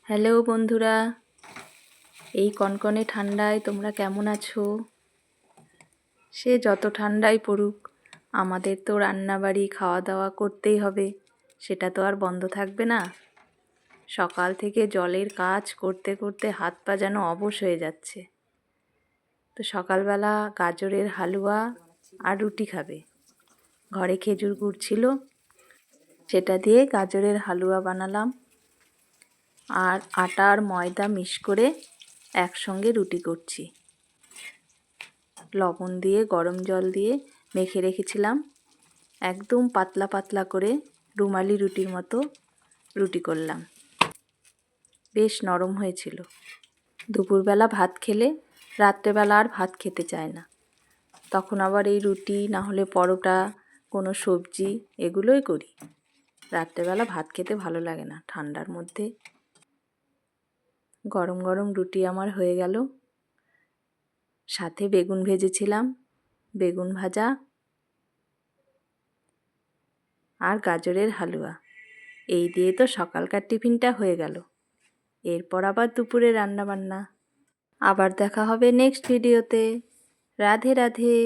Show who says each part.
Speaker 1: Hello বন্ধুরা, এই কনকনে ঠান্ডায় তোমরা কেমন আছো? সে যত ঠান্ডাই পড়ুক, আমাদের তো রান্নাবাড়ি খাওয়া দাওয়া করতেই হবে, সেটা তো আর বন্ধ থাকবে না। সকাল থেকে জলের কাজ করতে করতে হাত পা যেন অবশ হয়ে যাচ্ছে। তো সকালবেলা গাজরের হালুয়া আর রুটি খাবে। ঘরে খেজুর গুড় ছিল, সেটা দিয়ে গাজরের হালুয়া বানালাম আর আটা আর ময়দা মিক্স করে একসঙ্গে রুটি করছি। লবণ দিয়ে গরম জল দিয়ে মেখে রেখেছিলাম, একদম পাতলা পাতলা করে রুমালি রুটির মতো রুটি করলাম। বেশ নরম হয়েছিল। দুপুরবেলা ভাত খেলে রাত্রেবেলা আর ভাত খেতে চায় না, তখন আবার এই রুটি না হলে পরোটা, কোনো সবজি এগুলোই করি। রাত্রেবেলা ভাত খেতে ভালো লাগে না ঠান্ডার মধ্যে। গরম গরম রুটি আমার হয়ে গেল, সাথে বেগুন ভেজেছিলাম, বেগুন ভাজা আর গাজরের হালুয়া। এই দিয়ে তো সকালকার টিফিনটা হয়ে গেল। এরপর আবার দুপুরে রান্নাবান্না। আবার দেখা হবে নেক্সট ভিডিওতে। রাধে রাধে।